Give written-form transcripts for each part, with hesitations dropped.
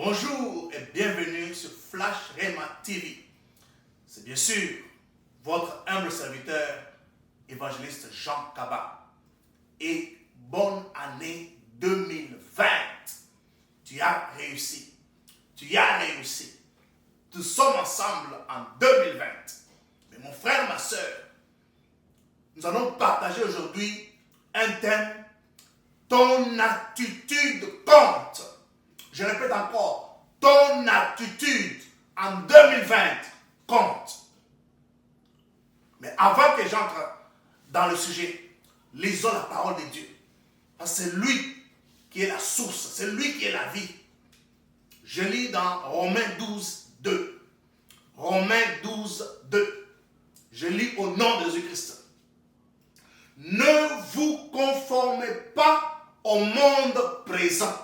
Bonjour et bienvenue sur Flash Rema TV. C'est bien sûr votre humble serviteur, évangéliste Jean Kaba. Et bonne année 2020. Tu as réussi. Tu as réussi. Nous sommes ensemble en 2020. Mais mon frère, ma soeur, nous allons partager aujourd'hui un thème. Ton attitude compte. Je répète encore, ton attitude en 2020 compte. Mais avant que j'entre dans le sujet, lisons la parole de Dieu. Parce que c'est lui qui est la source, c'est lui qui est la vie. Je lis dans Romains 12, 2. Romains 12, 2. Je lis au nom de Jésus-Christ. Ne vous conformez pas au monde présent,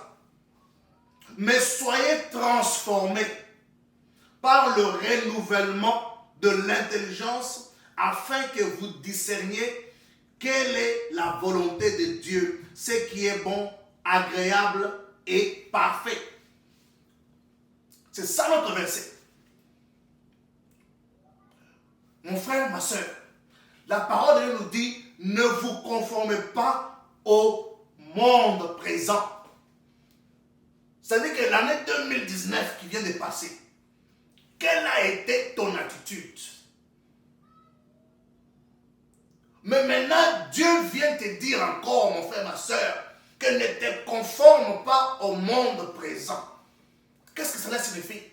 mais soyez transformés par le renouvellement de l'intelligence afin que vous discerniez quelle est la volonté de Dieu, ce qui est bon, agréable et parfait. C'est ça notre verset. Mon frère, ma soeur, la parole de Dieu nous dit, ne vous conformez pas au monde présent. C'est-à-dire que l'année 2019 qui vient de passer, quelle a été ton attitude? Mais maintenant, Dieu vient te dire encore, mon frère, ma soeur, que ne te conforme pas au monde présent. Qu'est-ce que cela signifie?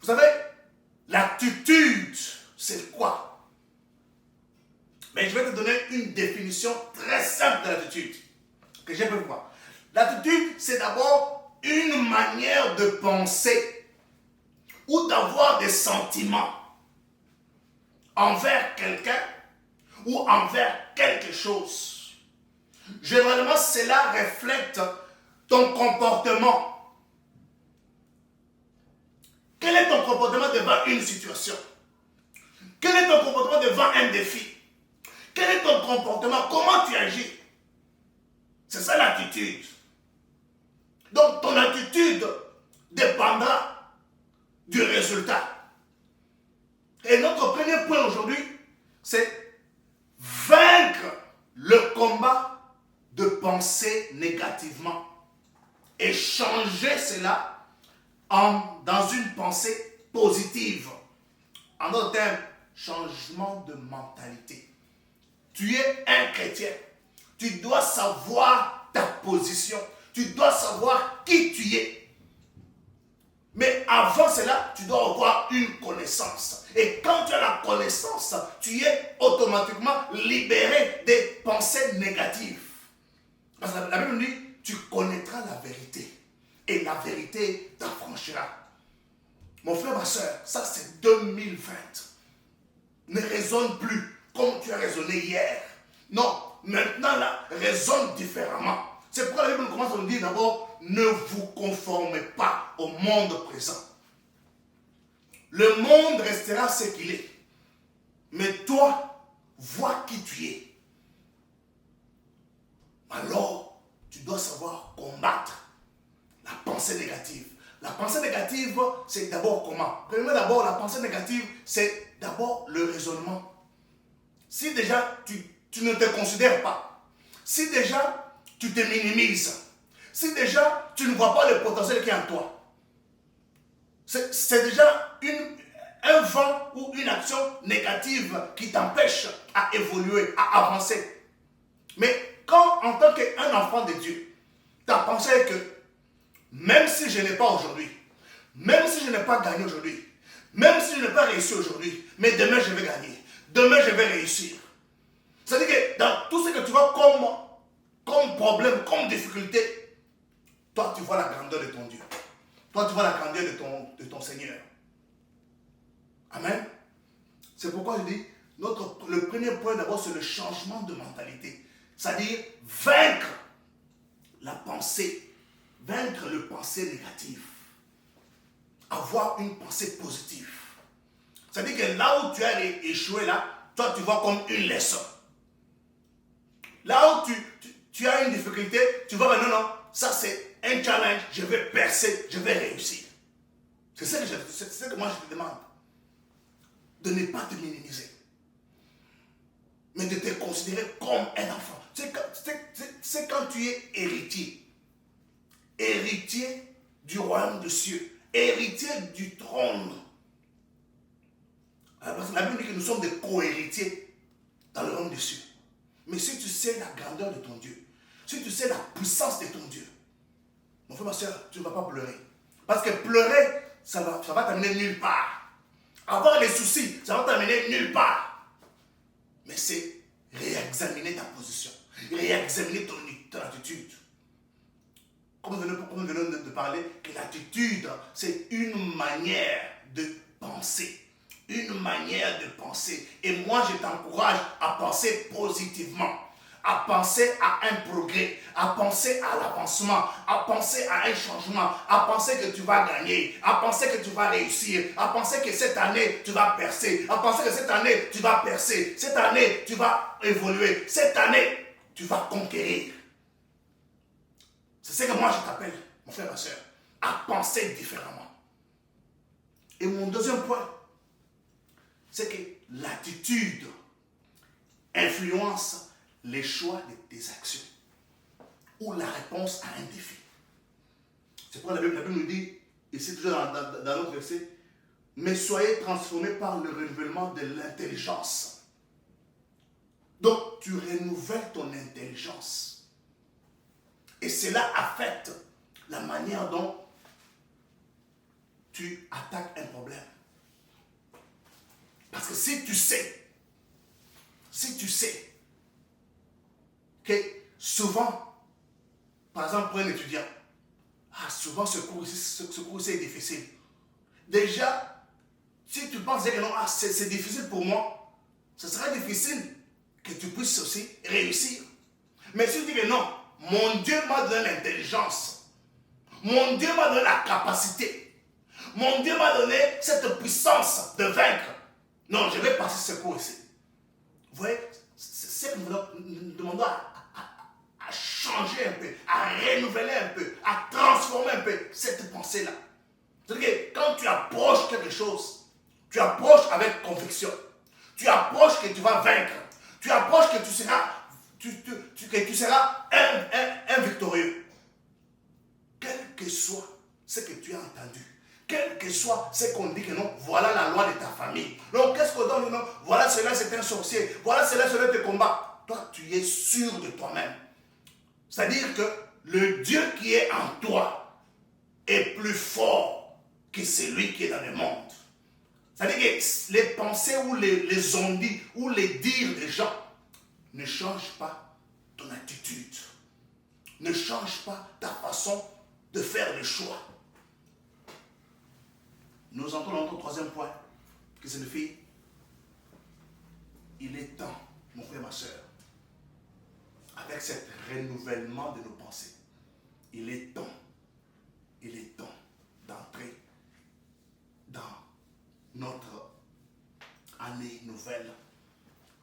Vous savez, l'attitude, c'est quoi? Mais je vais te donner une définition très simple de l'attitude, que j'ai pu voir. L'attitude, c'est d'abord une manière de penser ou d'avoir des sentiments envers quelqu'un ou envers quelque chose. Généralement, cela reflète ton comportement. Quel est ton comportement devant une situation? Quel est ton comportement devant un défi? Quel est ton comportement? Comment tu agis? C'est ça l'attitude. Donc ton attitude dépendra du résultat. Et notre premier point aujourd'hui, c'est vaincre le combat de penser négativement et changer cela dans une pensée positive. En d'autres termes, changement de mentalité. Tu es un chrétien. Tu dois savoir ta position. Tu dois savoir qui tu es. Mais avant cela, tu dois avoir une connaissance. Et quand tu as la connaissance, tu es automatiquement libéré des pensées négatives. Parce que la Bible dit, tu connaîtras la vérité. Et la vérité t'affranchira. Mon frère, ma soeur, ça c'est 2020. Ne raisonne plus comme tu as raisonné hier. Non, maintenant là, raisonne différemment. C'est pourquoi la Bible commence à nous dire d'abord, ne vous conformez pas au monde présent. Le monde restera ce qu'il est. Mais toi, vois qui tu es. Alors, tu dois savoir combattre la pensée négative. La pensée négative, c'est d'abord comment? Premièrement, d'abord, la pensée négative, c'est d'abord le raisonnement. Si déjà, tu ne te considères pas, si déjà, tu te minimises, si déjà, tu ne vois pas le potentiel qui est en toi, c'est déjà un vent ou une action négative qui t'empêche à évoluer, à avancer. Mais quand, en tant qu'un enfant de Dieu, ta pensée est que même si je n'ai pas aujourd'hui, même si je n'ai pas gagné aujourd'hui, même si je n'ai pas réussi aujourd'hui, mais demain je vais gagner, demain je vais réussir. C'est-à-dire que dans tout ce que tu vois comme problème, comme difficulté, toi tu vois la grandeur de ton Dieu. Toi tu vois la grandeur de ton Seigneur. Amen. C'est pourquoi je dis, le premier point d'abord c'est le changement de mentalité. C'est-à-dire vaincre la pensée, vaincre le pensée négatif. Avoir une pensée positive. C'est-à-dire que là où tu as échoué là, toi tu vois comme une leçon. Là où tu as une difficulté, tu vois que non, ça c'est un challenge, je vais percer, je vais réussir. C'est ce que moi je te demande. De ne pas te minimiser. Mais de te considérer comme un enfant. C'est quand tu es héritier. Héritier du royaume des cieux. Héritier du trône. Parce que la Bible dit que nous sommes des co-héritiers dans le royaume des cieux. Mais si tu sais la grandeur de ton Dieu, si tu sais la puissance de ton Dieu, mon frère, ma soeur, tu ne vas pas pleurer. Parce que pleurer, ça va t'amener nulle part. Avoir des soucis, ça va t'amener nulle part. Mais c'est réexaminer ta position, réexaminer ton attitude. Comme nous venons de parler, que l'attitude, c'est une manière de penser. Une manière de penser. Et moi, je t'encourage à penser positivement, à penser à un progrès, à penser à l'avancement, à penser à un changement, à penser que tu vas gagner, à penser que tu vas réussir, à penser que cette année, tu vas percer, à penser que cette année, tu vas percer, cette année, tu vas évoluer, cette année, tu vas conquérir. C'est ce que moi, je t'appelle, mon frère, ma soeur, à penser différemment. Et mon deuxième point, c'est que l'attitude influence les choix de tes actions ou la réponse à un défi. C'est pourquoi la Bible nous dit, et c'est toujours dans notre verset, mais soyez transformés par le renouvellement de l'intelligence. Donc, tu renouvelles ton intelligence. Et cela affecte la manière dont tu attaques un problème. Parce que si tu sais que souvent, par exemple, pour un étudiant, souvent ce cours ici est difficile. Déjà, si tu penses que non, c'est difficile pour moi, ce sera difficile que tu puisses aussi réussir. Mais si tu dis que non, mon Dieu m'a donné l'intelligence, mon Dieu m'a donné la capacité, mon Dieu m'a donné cette puissance de vaincre. Non, je vais passer ce cours ici. Vous voyez, c'est ce que nous demandons à changer un peu, à renouveler un peu, à transformer un peu cette pensée-là. C'est-à-dire que quand tu approches quelque chose, tu approches avec conviction. Tu approches que tu vas vaincre. Tu approches que tu seras un victorieux. Quel que soit ce que tu as entendu, quel que soit ce qu'on dit que non, voilà la loi de ta famille. Donc qu'est-ce qu'on donne? Non, voilà cela c'est un sorcier, voilà cela te combat. Toi tu es sûr de toi-même. C'est-à-dire que le Dieu qui est en toi est plus fort que celui qui est dans le monde. C'est-à-dire que les pensées ou les ondits ou les dires des gens ne changent pas ton attitude. Ne change pas ta façon de faire le choix. Nous entrons dans notre troisième point, qui signifie, il est temps, mon frère, ma soeur, avec ce renouvellement de nos pensées, il est temps d'entrer dans notre année nouvelle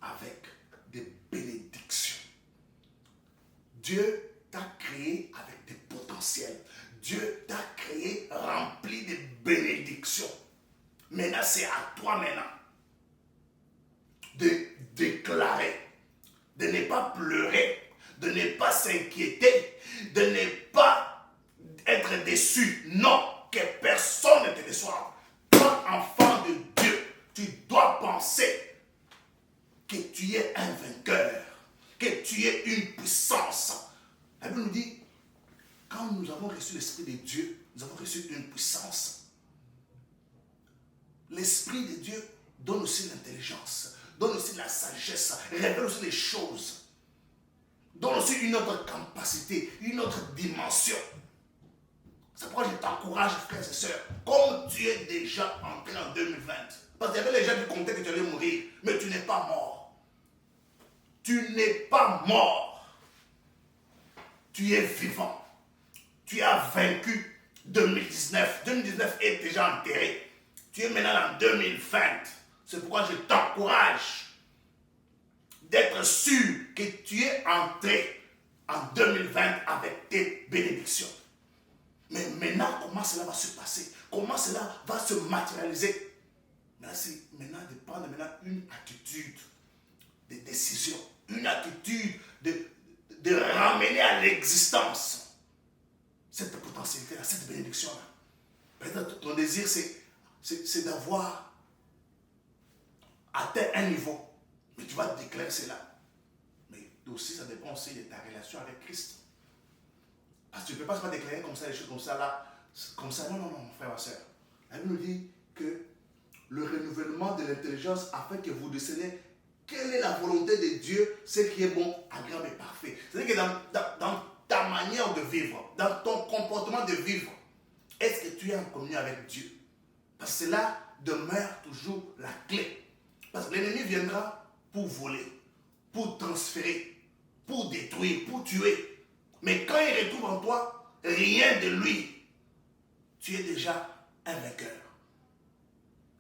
avec des bénédictions. Dieu t'a créé avec des potentiels. Dieu t'a créé rempli de bénédictions. Maintenant, c'est à toi maintenant de déclarer, de ne pas pleurer, de ne pas s'inquiéter, de ne pas être déçu. Non, que personne ne te déçoive. Toi, enfant de Dieu, tu dois penser que tu es un vainqueur, que tu es une puissance. La Bible nous dit, quand nous avons reçu l'Esprit de Dieu, nous avons reçu une puissance. L'Esprit de Dieu donne aussi l'intelligence, donne aussi la sagesse, révèle aussi les choses, donne aussi une autre capacité, une autre dimension. C'est pourquoi je t'encourage, frères et sœurs, comme tu es déjà entré en 2020, parce qu'il y avait les gens qui comptaient que tu allais mourir, mais tu n'es pas mort. Tu n'es pas mort. Tu es vivant. Tu as vaincu 2019. 2019 est déjà enterré. Tu es maintenant en 2020. C'est pourquoi je t'encourage d'être sûr que tu es entré en 2020 avec tes bénédictions. Mais maintenant, comment cela va se passer? Comment cela va se matérialiser? Maintenant, c'est maintenant de prendre maintenant une attitude de décision, une attitude de ramener à l'existence cette potentialité-là, cette bénédiction-là. Peut-être ton désir, c'est d'avoir atteint un niveau, mais tu vas déclarer cela. Mais aussi, ça dépend aussi de ta relation avec Christ. Parce que tu ne peux pas seulement déclarer comme ça, les choses comme ça, là, comme ça. Non, non, non, mon frère, ma soeur. La Bible nous dit que le renouvellement de l'intelligence afin que vous déceliez quelle est la volonté de Dieu, ce qui est bon, agréable et parfait. C'est-à-dire que dans ta manière de vivre, dans ton comportement de vivre, est-ce que tu es en communion avec Dieu? Parce que cela demeure toujours la clé. Parce que l'ennemi viendra pour voler, pour transférer, pour détruire, pour tuer. Mais quand il retrouve en toi rien de lui, tu es déjà un vainqueur.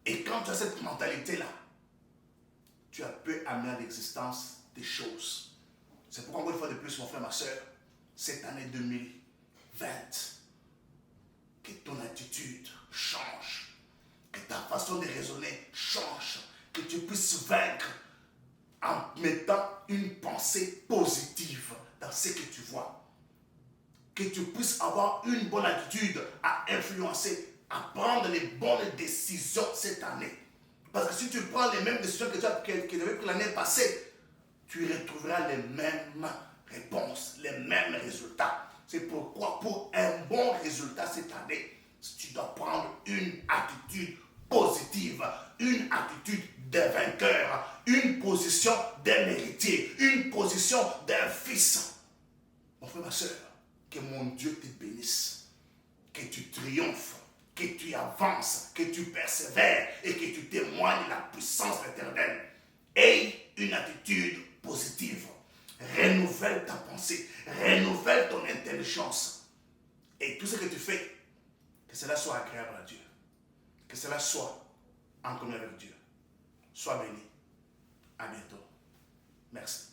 Et quand tu as cette mentalité-là, tu peux amener à l'existence des choses. C'est pourquoi, encore une fois de plus, mon frère, ma soeur, cette année 2020, que ton attitude change, que ta façon de raisonner change, que tu puisses vaincre en mettant une pensée positive dans ce que tu vois. Que tu puisses avoir une bonne attitude à influencer, à prendre les bonnes décisions cette année. Parce que si tu prends les mêmes décisions que tu avais prises l'année passée, tu retrouveras les mêmes réponses, les mêmes résultats. C'est pourquoi pour un bon résultat cette année, tu dois prendre une attitude positive, une attitude de vainqueur, une position d'un héritier, une position d'un fils. Mon frère, ma soeur, que mon Dieu te bénisse, que tu triomphes, que tu avances, que tu persévères et que tu témoignes la puissance éternelle. Aie une attitude positive. Renouvelle ta pensée, renouvelle ton intelligence. Et tout ce que tu fais, que cela soit agréable à Dieu. Que cela soit en communion avec Dieu. Sois béni. À bientôt. Merci.